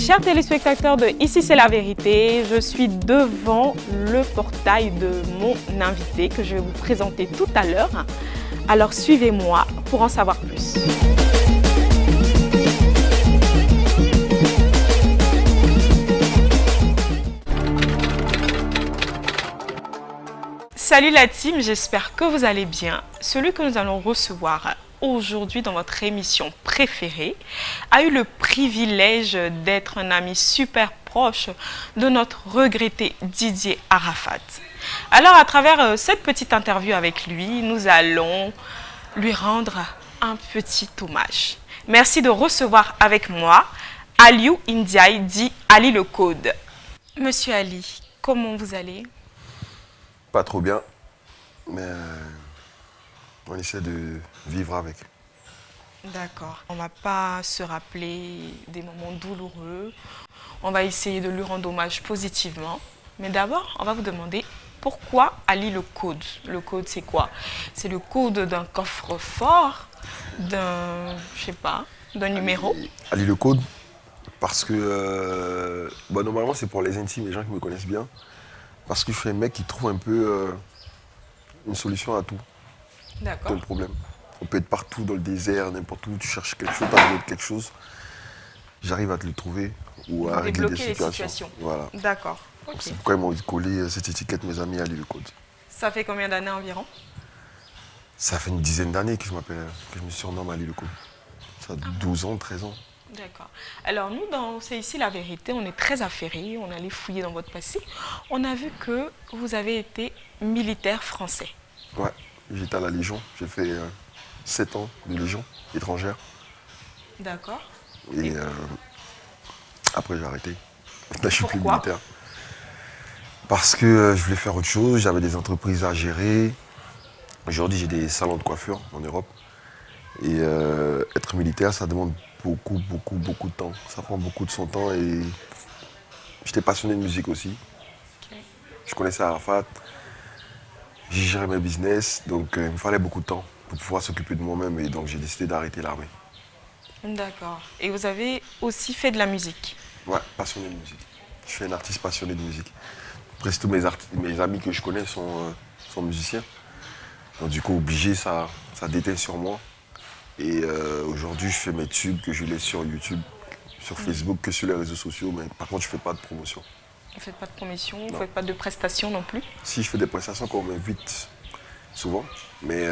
chers téléspectateurs de Ici c'est la vérité, je suis devant le portail de mon invité que je vais vous présenter tout à l'heure. Alors suivez-moi pour en savoir plus. Salut la team, j'espère que vous allez bien. Celui que nous allons recevoir aujourd'hui dans votre émission préférée a eu le privilège d'être un ami super proche de notre regretté Didier Arafat. Alors à travers cette petite interview avec lui, nous allons lui rendre un petit hommage. Merci de recevoir avec moi Aliou Ndiaye dit Ali le Code. Monsieur Ali, comment vous allez ? Pas trop bien, mais on essaie de vivre avec. D'accord. On ne va pas se rappeler des moments douloureux. On va essayer de lui rendre hommage positivement. Mais d'abord, on va vous demander pourquoi Ali le Code. Le code, c'est quoi? C'est le code d'un coffre-fort, d'un numéro. Ali le Code, parce que normalement c'est pour les intimes, les gens qui me connaissent bien. Parce que je suis un mec qui trouve un peu une solution à tout. D'accord. Ton problème. On peut être partout dans le désert, n'importe où, tu cherches quelque chose, tu as besoin de quelque chose. J'arrive à te le trouver ou à régler des situations. Voilà. D'accord. Okay. C'est pourquoi ils m'ont collé cette étiquette, mes amis, Ali le Code. Ça fait combien d'années environ? Ça fait une dizaine d'années que je me surnomme Ali le Code. Ça a 12 ans, 13 ans. D'accord. Alors nous, C'est Ici la vérité, on est très affairés, on allait fouiller dans votre passé. On a vu que vous avez été militaire français. Ouais, j'étais à la Légion, j'ai fait 7 ans de Légion étrangère. D'accord. Et après j'ai arrêté. Là je suis plus Pourquoi? militaire. Parce que je voulais faire autre chose, j'avais des entreprises à gérer. Aujourd'hui j'ai des salons de coiffure en Europe. Et être militaire, ça demande beaucoup de temps. Ça prend beaucoup de son temps et j'étais passionné de musique aussi. Okay. Je connaissais Arafat, j'ai géré mes business, donc il me fallait beaucoup de temps pour pouvoir s'occuper de moi-même et donc j'ai décidé d'arrêter l'armée. D'accord. Et vous avez aussi fait de la musique? Ouais, passionné de musique. Je suis un artiste passionné de musique. Presque tous mes amis que je connais sont musiciens. Donc du coup, obligé, ça déteint sur moi. Et aujourd'hui, je fais mes tubes que je laisse sur YouTube, sur Facebook, que sur les réseaux sociaux. Mais par contre, je ne fais pas de promotion. Vous ne faites pas de promotion, vous ne faites pas de prestations non plus? Si, je fais des prestations qu'on m'invite souvent. Mais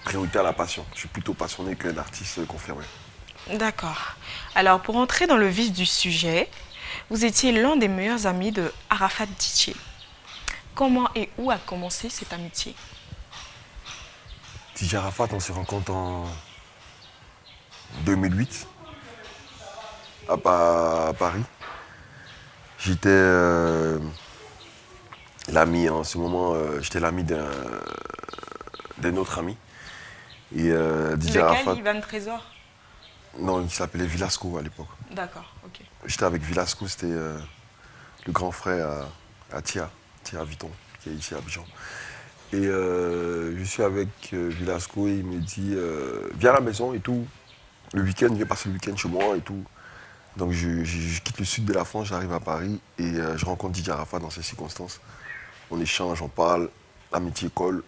priorité à la passion. Je suis plutôt passionné qu'un artiste confirmé. D'accord. Alors, pour entrer dans le vif du sujet, vous étiez l'un des meilleurs amis de Arafat Didier. Comment et où a commencé cette amitié? Didier Arafat, on se rencontre en 2008 à Paris. J'étais l'ami, en ce moment, j'étais l'ami d'un autre ami. Et Didier Arafat. Lequel, Ivan Trésor? Non, il s'appelait Vilasco à l'époque. D'accord, ok. J'étais avec Vilasco, c'était le grand frère à Tia Vuitton, qui est ici à Abidjan. Et je suis avec Vilasco et il me dit viens à la maison et tout. Le week-end, viens passer le week-end chez moi et tout. Donc je quitte le sud de la France, j'arrive à Paris et je rencontre Didier Arafat dans ces circonstances. On échange, on parle, l'amitié colle.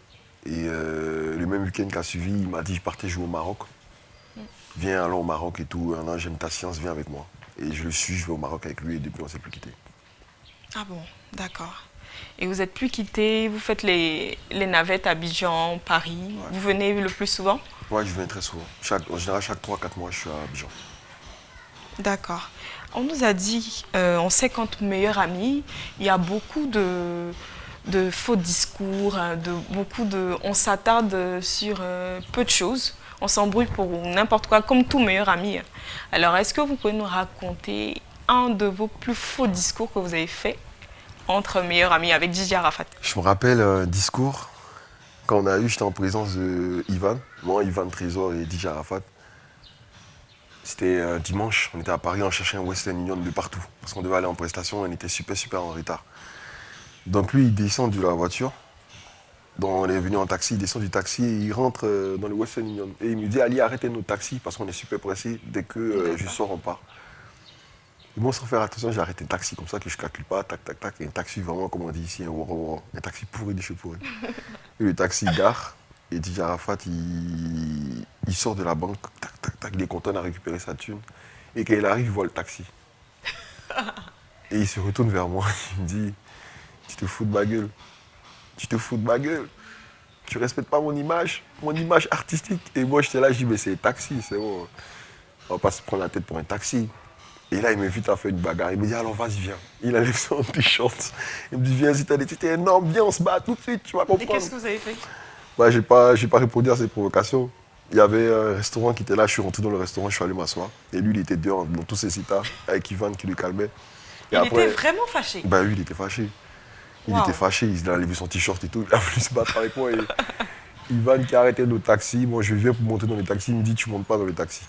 Et le même week-end qu'a suivi, il m'a dit je partais jouer au Maroc. Viens, allons au Maroc et tout. Non, j'aime ta science, viens avec moi. Et je le suis, je vais au Maroc avec lui et depuis on ne s'est plus quitté. Ah bon, d'accord. Et vous n'êtes plus quitté, vous faites les navettes à Abidjan, Paris. Ouais. Vous venez le plus souvent? Oui, je viens très souvent. En général, chaque 3-4 mois, je suis à Abidjan. D'accord. On nous a dit, on sait qu'entre meilleurs amis, il y a beaucoup de faux discours, on s'attarde sur peu de choses. On s'embrouille pour n'importe quoi, comme tout meilleur ami. Alors, est-ce que vous pouvez nous raconter un de vos plus faux discours que vous avez fait entre meilleurs amis avec Didier Arafat? Je me rappelle un discours, quand on a eu, j'étais en présence de Ivan, moi, Ivan Trésor et Didier Arafat. C'était un dimanche, on était à Paris, on cherchait un Western Union de partout. Parce qu'on devait aller en prestation, on était super en retard. Donc lui, il descend de la voiture. Donc on est venu en taxi, il descend du taxi et il rentre dans le Western Union. Et il me dit, allez, arrêtez notre taxi parce qu'on est super pressé. Dès que je sors, on part. Et moi, sans faire attention, j'ai arrêté le taxi comme ça que je ne calcule pas, tac, tac, tac. Et un taxi, vraiment, comme on dit ici, un taxi pourri de chez pourri. Et le taxi gare, et DJ Arafat, il sort de la banque, tac, tac, tac, il est content de récupérer sa thune. Et quand il arrive, il voit le taxi. Et il se retourne vers moi, il me dit, tu te fous de ma gueule. Tu te fous de ma gueule. Tu respectes pas mon image artistique. Et moi, j'étais là, je dis, mais c'est un taxi, c'est bon. On va pas se prendre la tête pour un taxi. Et là, il m'invite à faire une bagarre. Il me dit, alors vas-y, viens. Il enlève son t-shirt. Il me dit, viens, si t'es énorme, viens, on se bat tout de suite, tu vas comprendre. Et qu'est-ce que vous avez fait? Bah, j'ai pas répondu à ces provocations. Il y avait un restaurant qui était là, je suis rentré dans le restaurant, je suis allé m'asseoir. Et lui, il était dehors dans tous ses états, avec Ivan qui le calmait. Et Il était vraiment fâché. Bah oui, il était fâché. Il était fâché, il a enlevé son t-shirt et tout, il a voulu se battre avec moi. Et Ivan qui a arrêté le taxi, moi je viens pour monter dans le taxi, il me dit, tu montes pas dans le taxi.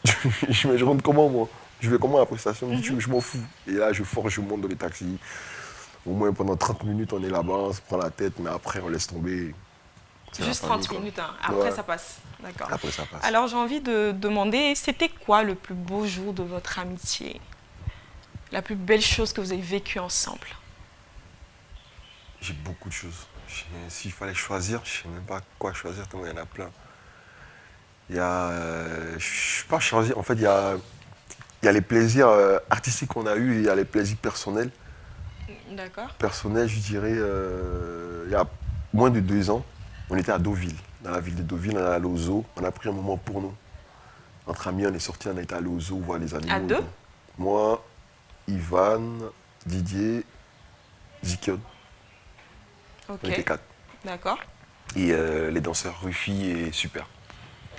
Je rentre comment moi? Je vais comment à la prestation? Il me dit, je m'en fous. Et là, je force, je monte dans les taxis. Au moins pendant 30 minutes, on est là-bas, on se prend la tête, mais après, on laisse tomber. Juste 30 minutes, hein. Après Ouais. ça passe. D'accord. Après, ça passe. Alors j'ai envie de demander, c'était quoi le plus beau jour de votre amitié? La plus belle chose que vous avez vécue ensemble? J'ai beaucoup de choses. S'il fallait choisir, je ne sais même pas quoi choisir, tellement il y en a plein. Il y a. Je ne sais pas choisir. En fait, il y a les plaisirs artistiques qu'on a eus et il y a les plaisirs personnels. D'accord. Personnels, je dirais, il y a moins de 2 ans, on était à Deauville. Dans la ville de Deauville, on est allé au zoo. On a pris un moment pour nous. Entre amis, on est sortis, on a été allé au zoo voir les animaux. À deux? Moi, Ivan, Didier, Zikion. On était Ok. 4. D'accord. Et les danseurs Rufi et Super.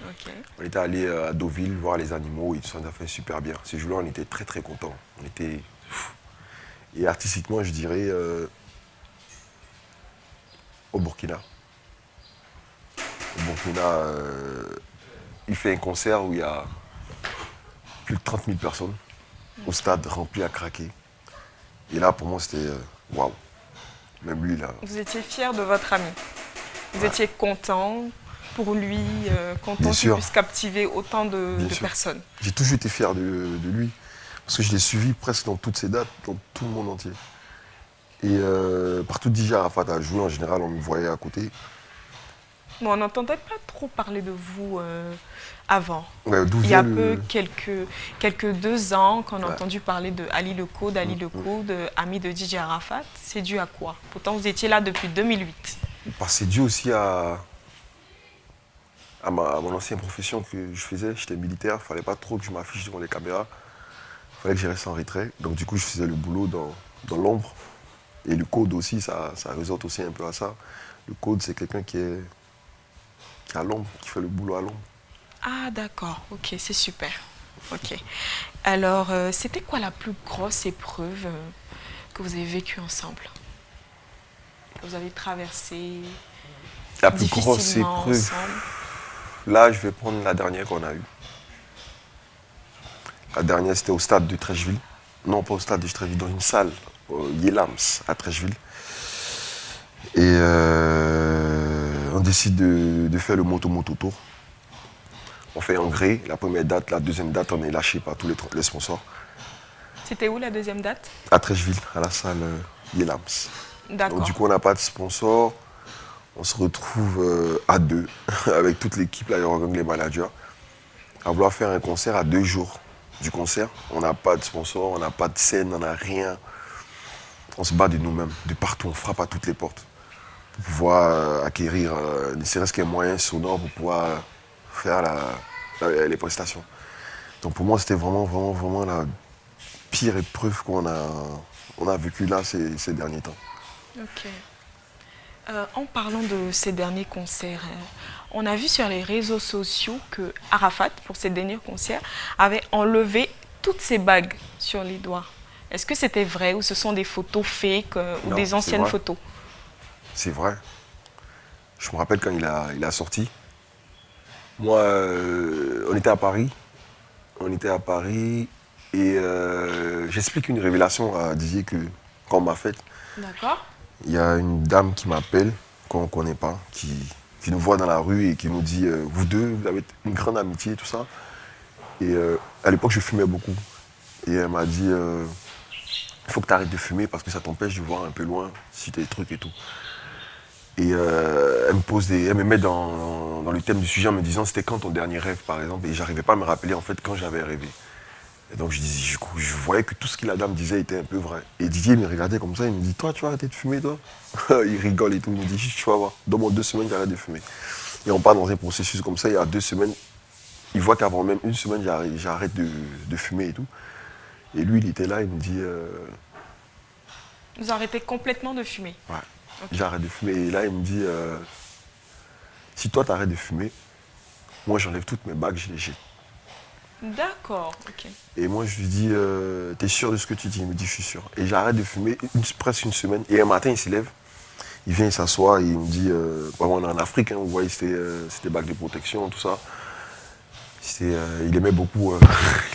Ok. On était allé à Deauville voir les animaux et ça nous a fait super bien. Ce jour-là, on était très très contents. On était fou. Et artistiquement, je dirais au Burkina. Au Burkina, il fait un concert où il y a plus de 30 000 personnes au stade rempli à craquer. Et là, pour moi, c'était waouh. Même lui, là. Vous étiez fier de votre ami. Vous étiez content pour lui, content Bien qu'il sûr. puisse captiver autant de Bien sûr. personnes. J'ai toujours été fier de lui. Parce que je l'ai suivi presque dans toutes ses dates, dans tout le monde entier. Et partout DJ Arafat a joué, en général, on me voyait à côté. Bon, on n'entendait pas trop parler de vous avant. Ouais, d'où Il y a vient le- quelques 2 ans qu'on a Ouais. entendu parler de Ali Leco, d'Ali Leco, de ami de DJ Arafat. C'est dû à quoi? Pourtant, vous étiez là depuis 2008. Bah, c'est dû aussi à mon ancienne profession que je faisais. J'étais militaire, il ne fallait pas trop que je m'affiche devant les caméras. Il fallait que je reste en retrait. Donc du coup, je faisais le boulot dans l'ombre. Et le code aussi, ça résorte aussi un peu à ça. Le code, c'est quelqu'un qui est à l'ombre, qui fait le boulot à l'ombre. Ah, d'accord. Ok, c'est super. Ok. Alors, c'était quoi la plus grosse épreuve que vous avez vécue ensemble? Que vous avez traversée La plus grosse difficilement épreuve, ensemble? là, je vais prendre la dernière qu'on a eue. La dernière, c'était au stade de Trècheville. Non, pas au stade de Trècheville, dans une salle, au Yelams, à Trècheville. Et on décide de faire le moto tour. On fait un gré, la première date, la deuxième date, on est lâché par tous les sponsors. C'était où la deuxième date? À Trècheville, à la salle Yelams. D'accord. Donc du coup, on n'a pas de sponsor. On se retrouve à deux, avec toute l'équipe, les managers, à vouloir faire un concert à 2 jours du concert. On n'a pas de sponsor, on n'a pas de scène, on n'a rien. On se bat de nous-mêmes, de partout, on frappe à toutes les portes pour pouvoir acquérir ne serait-ce qu'un moyen sonore pour pouvoir faire les prestations. Donc pour moi, c'était vraiment la pire épreuve on a vécu là ces derniers temps. Ok. En parlant de ces derniers concerts, on a vu sur les réseaux sociaux que Arafat, pour ses derniers concerts, avait enlevé toutes ses bagues sur les doigts. Est-ce que c'était vrai ou ce sont des photos fake ou Non, des c'est anciennes vrai. photos? C'est vrai. Je me rappelle quand il a sorti. Moi, on était à Paris. On était à Paris et j'explique une révélation à Didier qu'on m'a faite. D'accord. Il y a une dame qui m'appelle, qu'on ne connaît pas, qui nous voit dans la rue et qui nous dit vous deux, vous avez une grande amitié, tout ça. Et à l'époque, je fumais beaucoup. Et elle m'a dit, il faut que tu arrêtes de fumer parce que ça t'empêche de voir un peu loin si tu as des trucs et tout. Et elle me met dans le thème du sujet en me disant c'était quand ton dernier rêve par exemple. Et j'arrivais pas à me rappeler en fait quand j'avais rêvé. Et donc je voyais que tout ce que la dame disait était un peu vrai. Et Didier me regardait comme ça, il me dit toi tu vas arrêter de fumer toi. Il rigole et tout, il me dit tu vas voir, dans mon 2 semaines j'arrête de fumer. Et on part dans un processus comme ça, il y a 2 semaines, il voit qu'avant même 1 semaine j'arrête de fumer et tout. Et lui il était là, il me dit Vous arrêtez complètement de fumer? ouais, Okay. j'arrête de fumer. Et là il me dit si toi t'arrêtes de fumer, moi j'enlève toutes mes bagues, je les jette. D'accord, ok. Et moi je lui dis t'es sûr de ce que tu dis? Il me dit je suis sûr. Et j'arrête de fumer presque 1 semaine. Et un matin il se lève, il vient, il s'assoit et il me dit on est en Afrique, hein, vous voyez c'était bagues de protection, tout ça. Il aimait beaucoup,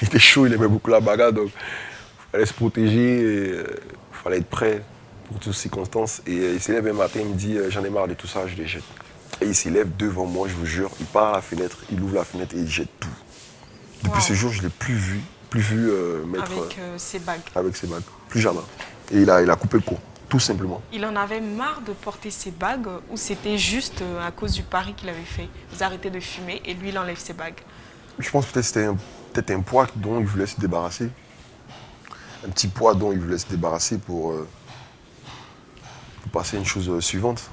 il était chaud, il aimait beaucoup la bagarre, donc il fallait se protéger, il fallait être prêt pour toutes circonstances. Et il s'élève un matin, il me dit j'en ai marre de tout ça, je les jette. Et il s'élève devant moi, je vous jure, il part à la fenêtre, il ouvre la fenêtre et il jette tout. Depuis ce jour, je ne l'ai plus vu mettre avec ses bagues. Avec ses bagues, plus jamais. Et il a coupé le cours, tout simplement. Il en avait marre de porter ses bagues ou c'était juste à cause du pari qu'il avait fait? Vous arrêtez de fumer et lui il enlève ses bagues. Je pense peut-être que c'était peut-être un poids dont il voulait se débarrasser. Un petit poids dont il voulait se débarrasser pour passer à une chose suivante.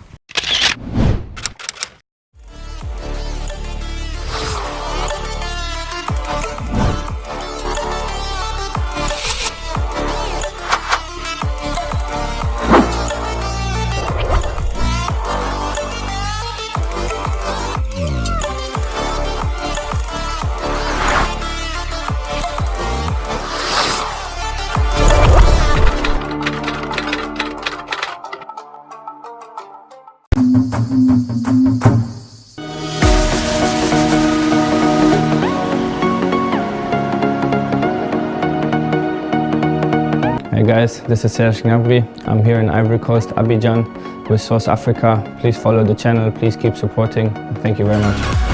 Hey guys, this is Serge Gnabry. I'm here in Ivory Coast, Abidjan, with Source Africa. Please follow the channel, please keep supporting. Thank you very much.